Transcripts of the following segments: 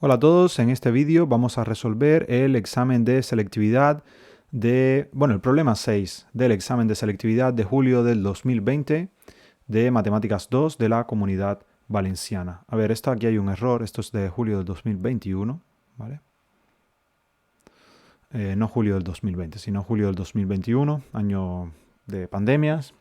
Hola a todos, en este vídeo vamos a resolver el examen de selectividad el problema 6 del examen de selectividad de julio del 2020 de Matemáticas 2 de la Comunidad Valenciana. A ver, aquí hay un error, esto es de julio del 2021, ¿vale? No julio del 2020, sino julio del 2021, año de pandemias.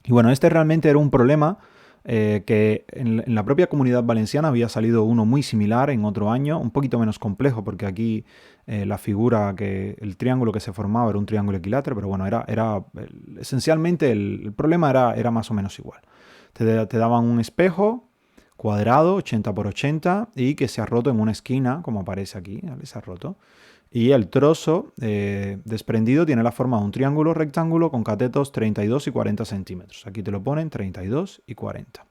Y bueno, este realmente era un problema que en la propia Comunidad Valenciana había salido uno muy similar en otro año, un poquito menos complejo porque aquí la figura, el triángulo que se formaba era un triángulo equilátero, pero bueno, esencialmente el problema era más o menos igual. Te daban un espejo cuadrado, 80 por 80, y que se ha roto en una esquina, como aparece aquí, ¿vale? Se ha roto. Y el trozo desprendido tiene la forma de un triángulo rectángulo con catetos 32 y 40 centímetros. Aquí te lo ponen 32 y 40.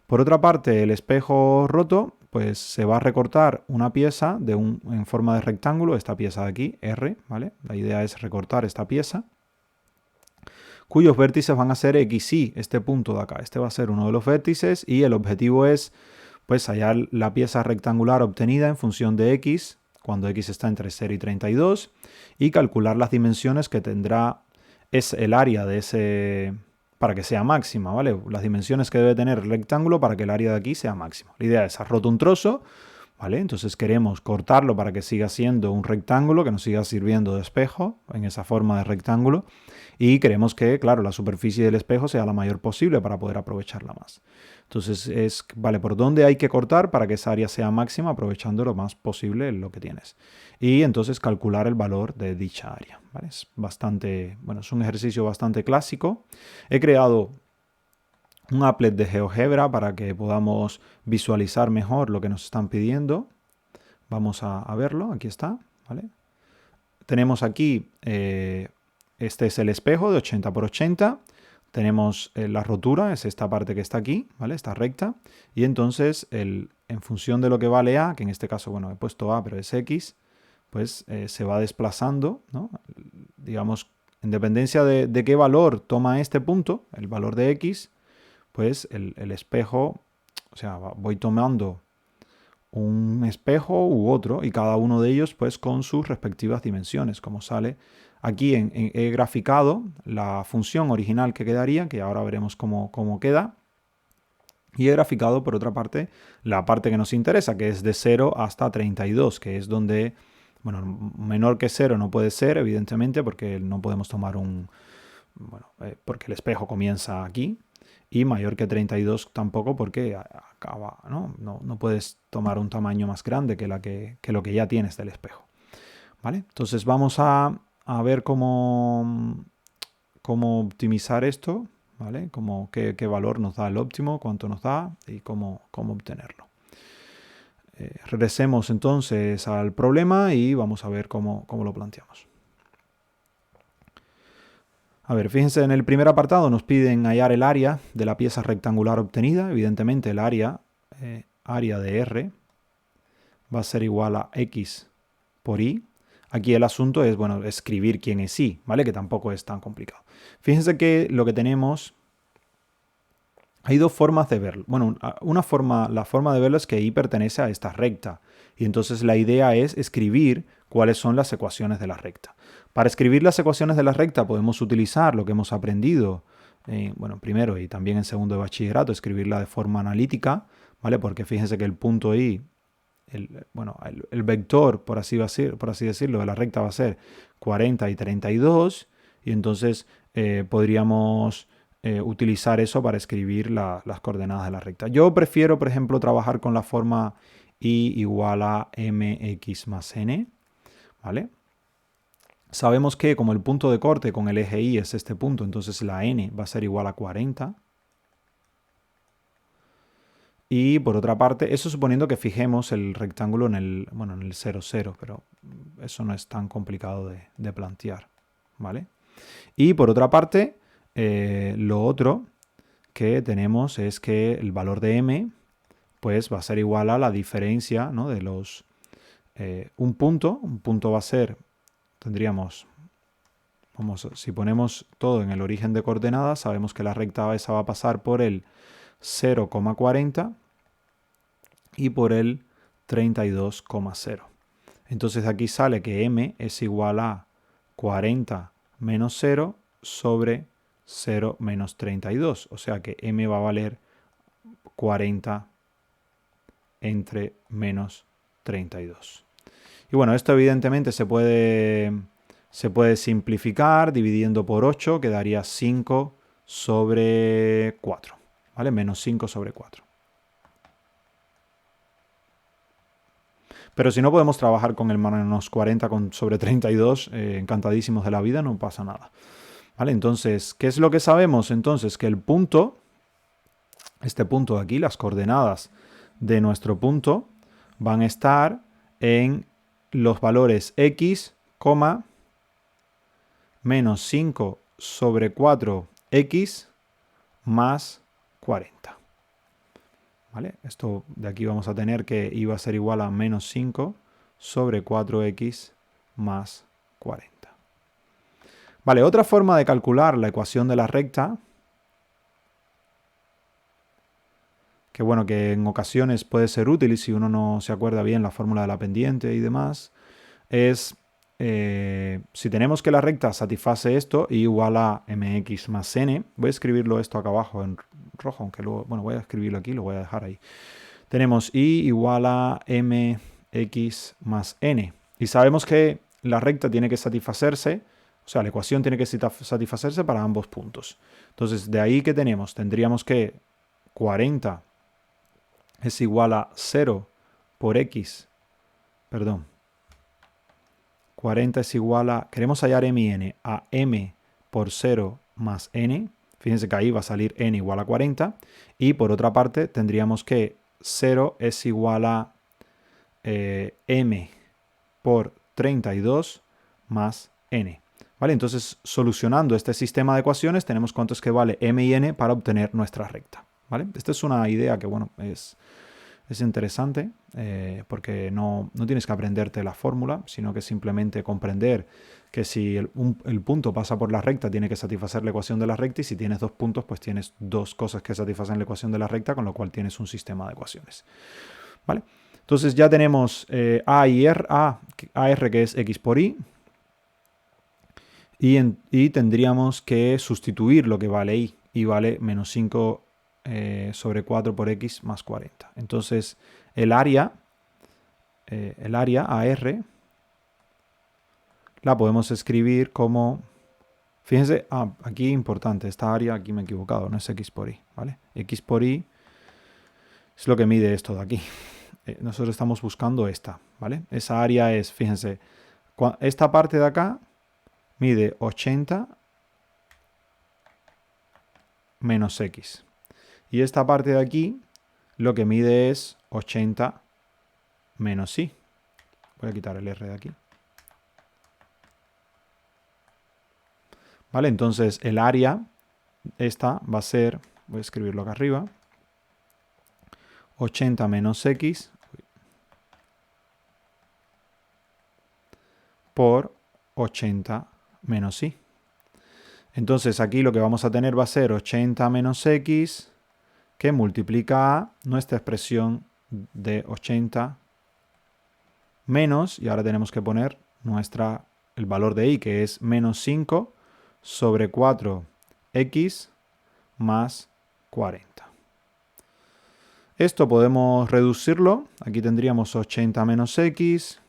Por otra parte, el espejo roto, pues se va a recortar una pieza en forma de rectángulo, esta pieza de aquí, R, ¿vale? La idea es recortar esta pieza, cuyos vértices van a ser X, Y, este punto de acá. Este va a ser uno de los vértices y el objetivo es pues hallar la pieza rectangular obtenida en función de X, cuando X está entre 0 y 32, y calcular las dimensiones que tendrá el área de ese, para que sea máxima, ¿vale? Las dimensiones que debe tener el rectángulo para que el área de aquí sea máxima. La idea es, has roto un trozo, ¿vale? Entonces queremos cortarlo para que siga siendo un rectángulo, que nos siga sirviendo de espejo, en esa forma de rectángulo, y queremos que, claro, la superficie del espejo sea la mayor posible para poder aprovecharla más. Entonces vale, ¿por dónde hay que cortar para que esa área sea máxima, aprovechando lo más posible lo que tienes? Y entonces calcular el valor de dicha área, ¿vale? Es es un ejercicio bastante clásico. He creado un applet de GeoGebra para que podamos visualizar mejor lo que nos están pidiendo. Vamos a verlo, aquí está, ¿vale? Tenemos aquí, este es el espejo de 80 por 80. Tenemos la rotura, es esta parte que está aquí, ¿vale? Esta recta. Y entonces, en función de lo que vale A, que en este caso, bueno, he puesto A, pero es X, pues se va desplazando, ¿no? Digamos, en dependencia de qué valor toma este punto, el valor de X, pues el espejo, o sea, voy tomando un espejo u otro y cada uno de ellos pues con sus respectivas dimensiones, como sale aquí. He graficado la función original que quedaría, que ahora veremos cómo queda, y he graficado por otra parte la parte que nos interesa, que es de 0 hasta 32, que es donde, bueno, menor que 0 no puede ser, evidentemente, porque no podemos tomar porque el espejo comienza aquí, y mayor que 32 tampoco, porque acaba, ¿no? No puedes tomar un tamaño más grande que lo que ya tienes del espejo, ¿vale? Entonces vamos a ver cómo optimizar esto, ¿vale? Qué valor nos da el óptimo, cuánto nos da y cómo obtenerlo. Regresemos entonces al problema y vamos a ver cómo lo planteamos. A ver, fíjense, en el primer apartado nos piden hallar el área de la pieza rectangular obtenida. Evidentemente el área de R va a ser igual a X por Y. Aquí el asunto es, bueno, escribir quién es Y, ¿vale? Que tampoco es tan complicado. Fíjense que lo que tenemos, hay dos formas de verlo. Bueno, la forma de verlo es que Y pertenece a esta recta. Y entonces la idea es escribir cuáles son las ecuaciones de la recta. Para escribir las ecuaciones de la recta podemos utilizar lo que hemos aprendido, primero y también en segundo de bachillerato, escribirla de forma analítica, ¿vale? Porque fíjense que el punto Y, el vector, por así decirlo, de la recta va a ser 40 y 32, y entonces podríamos utilizar eso para escribir las coordenadas de la recta. Yo prefiero, por ejemplo, trabajar con la forma Y igual a mx más n, ¿vale? Sabemos que como el punto de corte con el eje Y es este punto, entonces la n va a ser igual a 40. Y por otra parte, eso suponiendo que fijemos el rectángulo en el 0, 0, pero eso no es tan complicado de plantear, ¿vale? Y por otra parte, lo otro que tenemos es que el valor de m pues va a ser igual a la diferencia, ¿no? De los... un punto va a ser, tendríamos... si ponemos todo en el origen de coordenadas, sabemos que la recta esa va a pasar por el 0,40 y por el 32,0. Entonces aquí sale que m es igual a 40 menos 0 sobre 0 menos 32. O sea que m va a valer 40 entre menos 32. Y bueno, esto evidentemente se puede simplificar dividiendo por 8, quedaría 5 sobre 4, ¿vale? Menos 5 sobre 4. Pero si no podemos trabajar con el menos 40 sobre 32, encantadísimos de la vida, no pasa nada. ¿Vale? Entonces, ¿qué es lo que sabemos? Entonces, que el punto, este punto de aquí, las coordenadas de nuestro punto, van a estar en los valores x, menos 5 sobre 4x más 40. ¿Vale? Esto de aquí vamos a tener que iba a ser igual a menos 5 sobre 4x más 40. Vale, otra forma de calcular la ecuación de la recta, que bueno, que en ocasiones puede ser útil y si uno no se acuerda bien la fórmula de la pendiente y demás, es si tenemos que la recta satisface esto, y igual a mx más n, voy a escribirlo esto acá abajo en rojo, aunque luego, bueno, voy a escribirlo aquí, lo voy a dejar ahí. Tenemos y igual a mx más n. Y sabemos que la recta tiene que satisfacerse, o sea, la ecuación tiene que satisfacerse para ambos puntos. Entonces, de ahí que tenemos, tendríamos que 40 es igual a 0 por x, perdón, 40 es igual a, queremos hallar m y n, a m por 0 más n. Fíjense que ahí va a salir n igual a 40. Y por otra parte tendríamos que 0 es igual a m por 32 más n. ¿Vale? Entonces, solucionando este sistema de ecuaciones, tenemos cuánto es que vale m y n para obtener nuestra recta. ¿Vale? Esta es una idea que, bueno, es interesante porque no tienes que aprenderte la fórmula, sino que simplemente comprender que si el punto pasa por la recta, tiene que satisfacer la ecuación de la recta, y si tienes dos puntos, pues tienes dos cosas que satisfacen la ecuación de la recta, con lo cual tienes un sistema de ecuaciones. ¿Vale? Entonces ya tenemos A y R, AR que es x por y, y tendríamos que sustituir lo que vale y vale menos 5 sobre 4 por x más 40. Entonces el área AR la podemos escribir como, fíjense, aquí importante, esta área aquí me he equivocado, no es x por y, ¿vale? X por y es lo que mide esto de aquí. Nosotros estamos buscando esta, ¿vale? Esa área es, fíjense, esta parte de acá mide 80 menos x. Y esta parte de aquí lo que mide es 80 menos y. Voy a quitar el r de aquí. ¿Vale? Entonces el área, esta va a ser, voy a escribirlo acá arriba, 80 menos x por 80 menos y. Entonces aquí lo que vamos a tener va a ser 80 menos x que multiplica a nuestra expresión de 80 menos, y ahora tenemos que poner el valor de y, que es menos 5 sobre 4x más 40. Esto podemos reducirlo. Aquí tendríamos 80 menos x.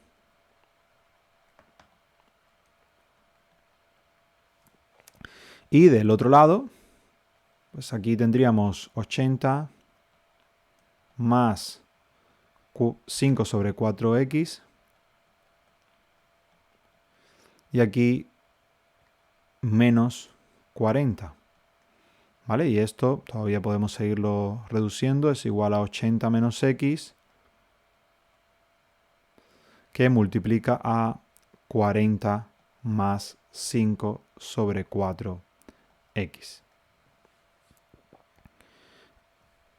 Y del otro lado, pues aquí tendríamos 80 más 5 sobre 4x. Y aquí menos 40. ¿Vale? Y esto todavía podemos seguirlo reduciendo. Es igual a 80 menos x, que multiplica a 40 más 5 sobre 4x.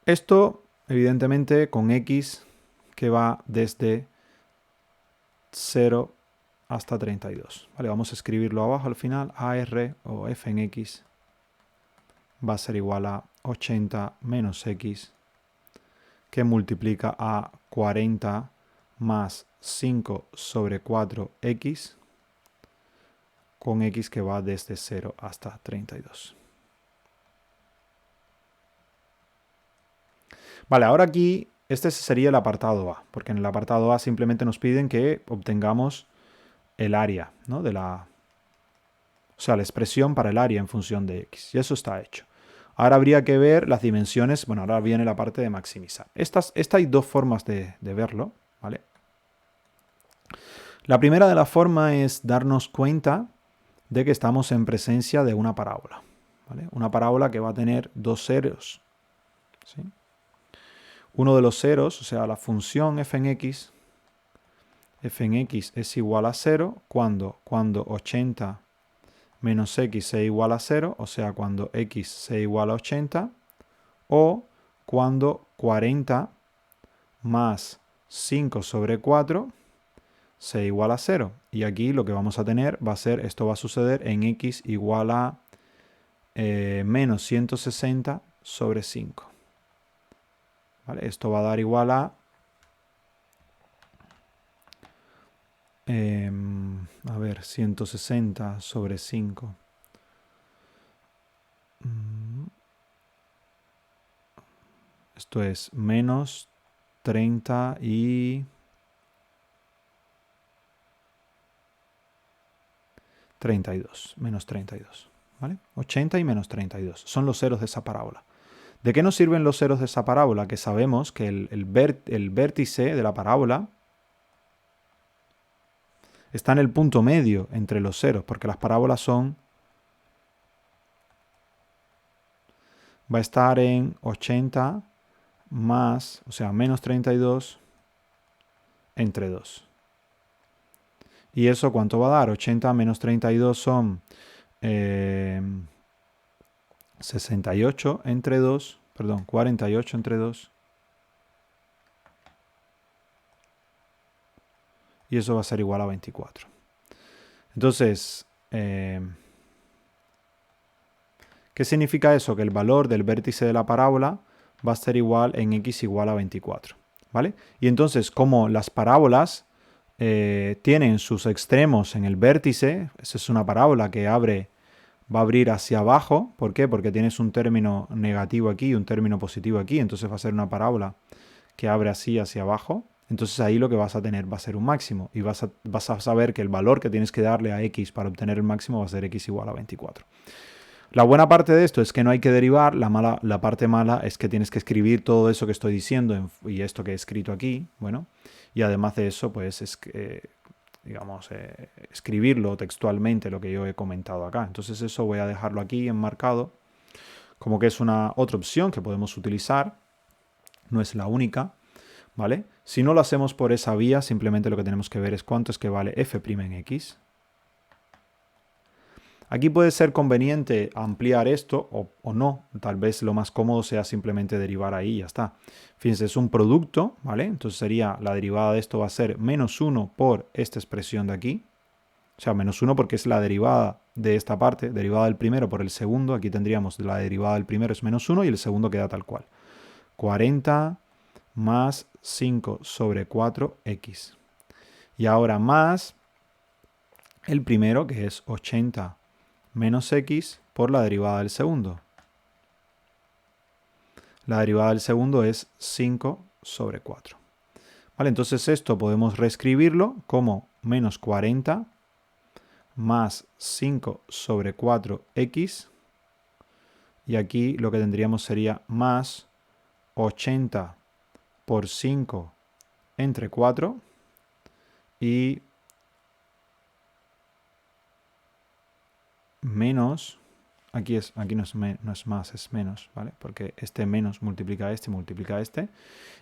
Esto, evidentemente, con x que va desde 0 hasta 32. ¿Vale? Vamos a escribirlo abajo al final. AR o f en x va a ser igual a 80 menos x, que multiplica a 40 más 5 sobre 4x con x que va desde 0 hasta 32. Vale, ahora aquí este sería el apartado A, porque en el apartado A simplemente nos piden que obtengamos el área, ¿no? O sea, la expresión para el área en función de x. Y eso está hecho. Ahora habría que ver las dimensiones. Bueno, ahora viene la parte de maximizar. Esta hay dos formas de verlo, ¿vale? La primera de la forma es darnos cuenta de que estamos en presencia de una parábola, ¿vale? Una parábola que va a tener dos ceros, ¿sí? Uno de los ceros, o sea, la función f en x es igual a 0 cuando 80 menos x sea igual a 0, o sea, cuando x sea igual a 80, o cuando 40 más 5 sobre 4 sea igual a 0. Y aquí lo que vamos a tener va a ser, esto va a suceder en x igual a menos 160 sobre 5. ¿Vale? Esto va a dar igual a ver, 160 sobre 5. Esto es menos 30 y 32. Menos 32. ¿Vale? 80 y menos 32. Son los ceros de esa parábola. ¿De qué nos sirven los ceros de esa parábola? Que sabemos que el vértice de la parábola está en el punto medio entre los ceros, porque las parábolas son... Va a estar en 80 más, o sea, menos 32 entre 2. ¿Y eso cuánto va a dar? 80 menos 32 son 68 entre 2, perdón, 48 entre 2. Y eso va a ser igual a 24. Entonces, ¿qué significa eso? Que el valor del vértice de la parábola va a ser igual en x igual a 24. ¿Vale? Y entonces, como las parábolas tienen sus extremos en el vértice, esa es una parábola que va a abrir hacia abajo. ¿Por qué? Porque tienes un término negativo aquí y un término positivo aquí. Entonces va a ser una parábola que abre así hacia abajo. Entonces ahí lo que vas a tener va a ser un máximo. Y vas a saber que el valor que tienes que darle a x para obtener el máximo va a ser x igual a 24. La buena parte de esto es que no hay que derivar. La parte mala es que tienes que escribir todo eso que estoy diciendo y esto que he escrito aquí. Bueno, y además de eso, pues escribirlo textualmente, lo que yo he comentado acá. Entonces eso voy a dejarlo aquí enmarcado como que es una otra opción que podemos utilizar. No es la única, ¿vale? Si no lo hacemos por esa vía, simplemente lo que tenemos que ver es cuánto es que vale f' en x. Aquí puede ser conveniente ampliar esto o no. Tal vez lo más cómodo sea simplemente derivar ahí y ya está. Fíjense, es un producto, ¿vale? Entonces sería, la derivada de esto va a ser menos 1 por esta expresión de aquí. O sea, menos 1 porque es la derivada de esta parte, derivada del primero por el segundo. Aquí tendríamos la derivada del primero es menos 1 y el segundo queda tal cual. 40 más 5 sobre 4x. Y ahora más el primero, que es 80 menos x por la derivada del segundo. La derivada del segundo es 5 sobre 4. Vale, entonces esto podemos reescribirlo como menos 40 más 5 sobre 4x. Y aquí lo que tendríamos sería más 80 por 5 entre 4 y menos, aquí no es más, es menos, ¿vale? Porque este menos multiplica este,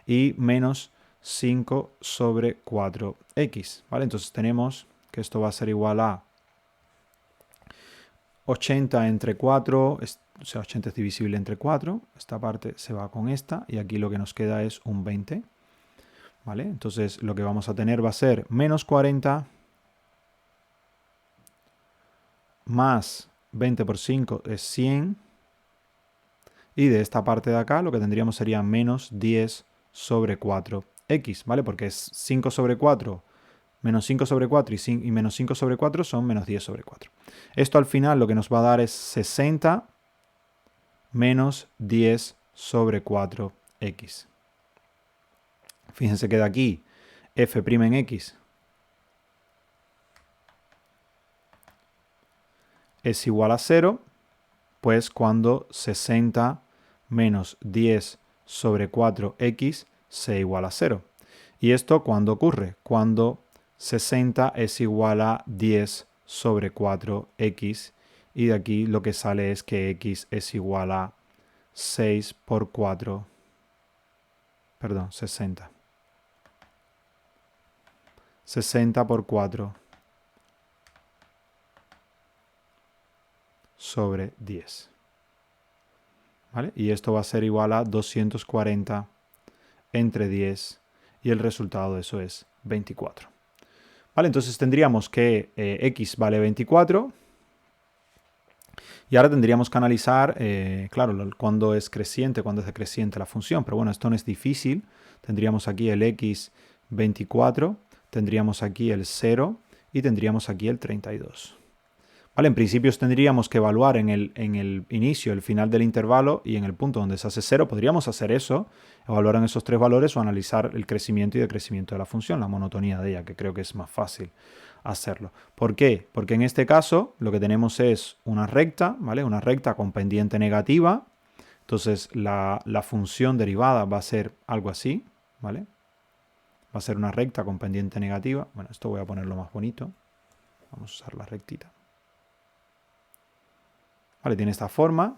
y menos 5 sobre 4x, ¿vale? Entonces tenemos que esto va a ser igual a 80 entre 4, o sea, 80 es divisible entre 4, esta parte se va con esta, y aquí lo que nos queda es un 20, ¿vale? Entonces lo que vamos a tener va a ser menos 40 más 20 por 5 es 100. Y de esta parte de acá lo que tendríamos sería menos 10 sobre 4x. x, ¿vale? Porque es 5 sobre 4, menos 5 sobre 4 y menos 5 sobre 4 son menos 10 sobre 4. Esto al final lo que nos va a dar es 60 menos 10 sobre 4x. Fíjense que de aquí f' en x es igual a 0, pues cuando 60 menos 10 sobre 4x sea igual a 0. ¿Y esto cuándo ocurre? Cuando 60 es igual a 10 sobre 4x y de aquí lo que sale es que x es igual a 6 por 4, perdón, 60. 60 por 4 sobre 10. ¿Vale? Y esto va a ser igual a 240 entre 10 y el resultado de eso es 24. ¿Vale? Entonces tendríamos que x vale 24 y ahora tendríamos que analizar, claro, cuándo es creciente, cuándo es decreciente la función, pero bueno, esto no es difícil. Tendríamos aquí el x 24, tendríamos aquí el 0 y tendríamos aquí el 32. ¿Vale? En principio tendríamos que evaluar en el inicio, el final del intervalo y en el punto donde se hace 0. Podríamos hacer eso, evaluar en esos tres valores o analizar el crecimiento y decrecimiento de la función, la monotonía de ella, que creo que es más fácil hacerlo. ¿Por qué? Porque en este caso lo que tenemos es una recta, ¿vale? Una recta con pendiente negativa. Entonces la función derivada va a ser algo así, ¿vale? Va a ser una recta con pendiente negativa. Bueno, esto voy a ponerlo más bonito. Vamos a usar la rectita. Vale, tiene esta forma.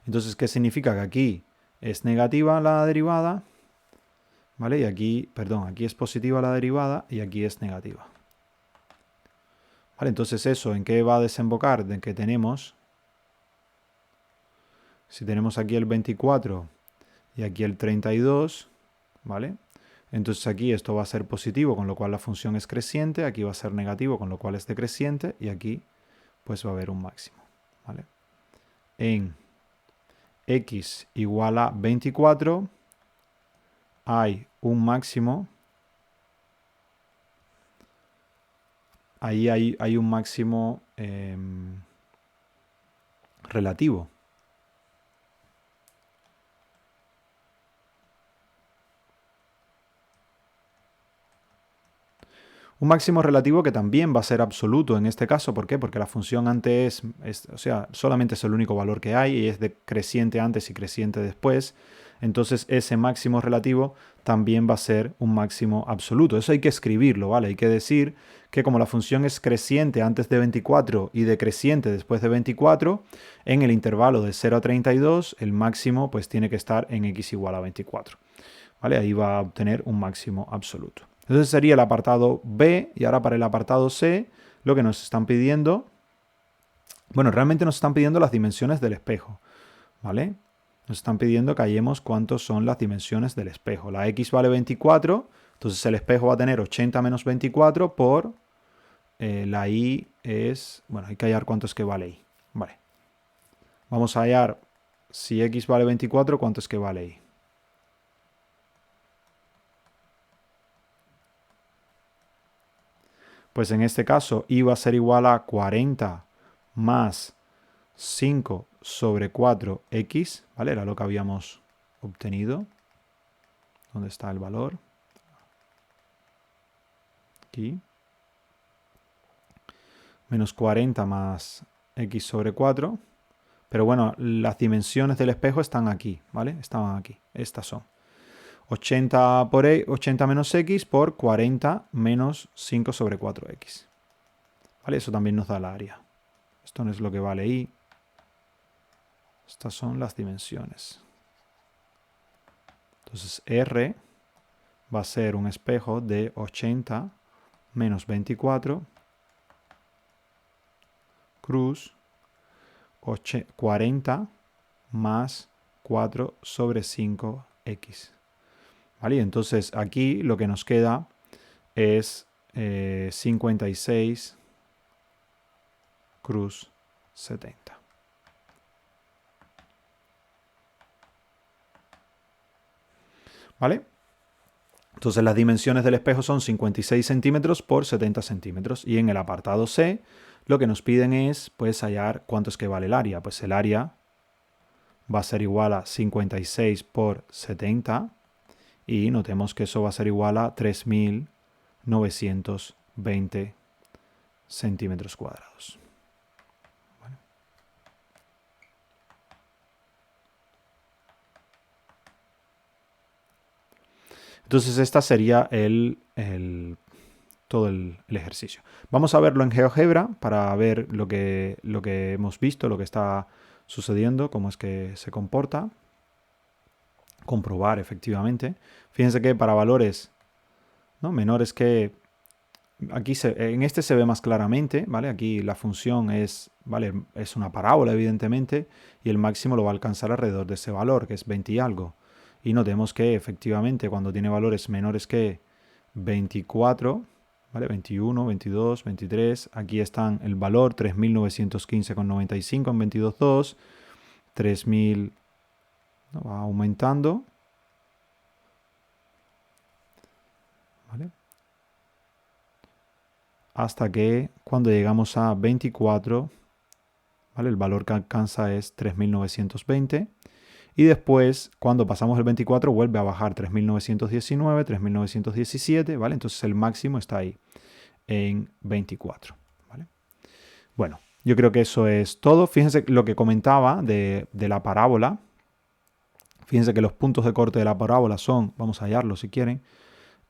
Entonces, ¿qué significa? Que aquí es negativa la derivada, ¿vale? Y aquí, perdón, aquí es positiva la derivada y aquí es negativa. Vale, entonces eso, ¿en qué va a desembocar? De que tenemos, si tenemos aquí el 24 y aquí el 32, ¿vale? Entonces aquí esto va a ser positivo, con lo cual la función es creciente, aquí va a ser negativo, con lo cual es decreciente, y aquí pues va a haber un máximo, ¿vale? En x igual a 24 hay un máximo, ahí hay un máximo relativo. Un máximo relativo que también va a ser absoluto en este caso. ¿Por qué? Porque la función antes o sea, solamente es el único valor que hay y es decreciente antes y creciente después. Entonces ese máximo relativo también va a ser un máximo absoluto. Eso hay que escribirlo, ¿vale? Hay que decir que como la función es creciente antes de 24 y decreciente después de 24, en el intervalo de 0 a 32, el máximo pues tiene que estar en x igual a 24. ¿Vale? Ahí va a obtener un máximo absoluto. Entonces sería el apartado B, y ahora para el apartado C lo que nos están pidiendo, bueno, realmente nos están pidiendo las dimensiones del espejo, ¿vale? Nos están pidiendo que hallemos cuántas son las dimensiones del espejo. La X vale 24, entonces el espejo va a tener 80 menos 24 por la Y es, bueno, hay que hallar cuánto es que vale Y, vale. Vamos a hallar si X vale 24, cuánto es que vale Y. Pues en este caso y va a ser igual a 40 más 5 sobre 4x, ¿vale? Era lo que habíamos obtenido. ¿Dónde está el valor? Aquí. Menos 40 más x sobre 4. Pero bueno, las dimensiones del espejo están aquí, ¿vale? Estaban aquí. Estas son 80, 80 menos x por 40 menos 5 sobre 4x. ¿Vale? Eso también nos da el área. Esto no es lo que vale y. Estas son las dimensiones. Entonces R va a ser un espejo de 80 menos 24 cruz 40 más 4 sobre 5x. ¿Vale? Y entonces aquí lo que nos queda es 56 cruz 70. ¿Vale? Entonces las dimensiones del espejo son 56 centímetros por 70 centímetros. Y en el apartado C lo que nos piden es pues hallar cuánto es que vale el área. Pues el área va a ser igual a 56 por 70 y notemos que eso va a ser igual a 3.920 centímetros cuadrados. Bueno. Entonces esta sería todo el ejercicio. Vamos a verlo en GeoGebra para ver lo que hemos visto, lo que está sucediendo, cómo es que se comporta. Comprobar efectivamente. Fíjense que para valores, ¿no?, menores que... Aquí en este se ve más claramente, ¿vale? Aquí la función es, ¿vale?, es una parábola evidentemente y el máximo lo va a alcanzar alrededor de ese valor, que es 20 y algo. Y notemos que efectivamente cuando tiene valores menores que 24, ¿vale?, 21, 22, 23, aquí están el valor 3.915,95 en 22.2, 3.000, ¿no?, va aumentando, ¿vale?, hasta que cuando llegamos a 24, ¿vale?, el valor que alcanza es 3.920. Y después, cuando pasamos el 24, vuelve a bajar 3.919, 3.917, ¿vale? Entonces el máximo está ahí, en 24, ¿vale? Bueno, yo creo que eso es todo. Fíjense lo que comentaba de la parábola. Fíjense que los puntos de corte de la parábola son, vamos a hallarlo si quieren,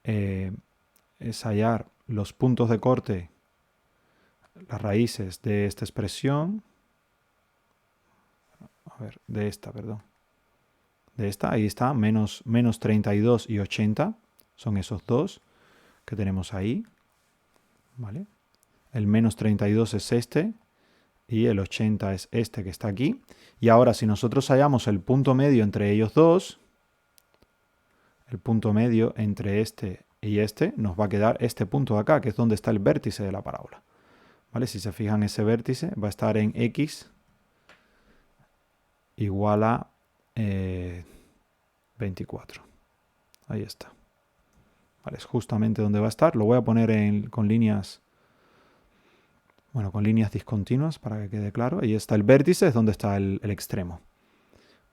es hallar los puntos de corte, las raíces de esta expresión, a ver, de esta, perdón. De esta, ahí está, menos 32 y 80, son esos dos que tenemos ahí, ¿vale? El menos 32 es este y el 80 es este que está aquí. Y ahora si nosotros hallamos el punto medio entre ellos dos, el punto medio entre este y este, nos va a quedar este punto de acá, que es donde está el vértice de la parábola, ¿vale? Si se fijan, ese vértice va a estar en X igual a 24. Ahí está. Vale, es justamente donde va a estar. Lo voy a poner con líneas, bueno, con líneas discontinuas para que quede claro. Ahí está el vértice, es donde está el extremo.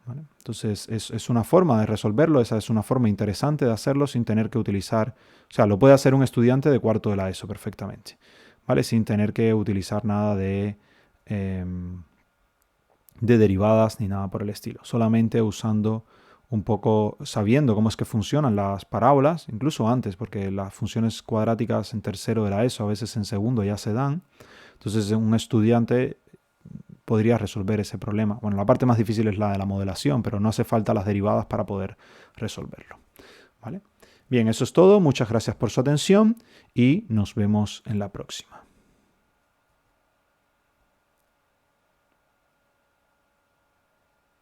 ¿Vale? Entonces es una forma de resolverlo, esa es una forma interesante de hacerlo sin tener que utilizar, o sea, lo puede hacer un estudiante de cuarto de la ESO perfectamente, ¿vale? Sin tener que utilizar nada de derivadas ni nada por el estilo, solamente usando un poco, sabiendo cómo es que funcionan las parábolas, incluso antes, porque las funciones cuadráticas en tercero de la ESO, a veces en segundo ya se dan. Entonces un estudiante podría resolver ese problema. Bueno, la parte más difícil es la de la modelación, pero no hace falta las derivadas para poder resolverlo, ¿vale? Bien, eso es todo. Muchas gracias por su atención y nos vemos en la próxima.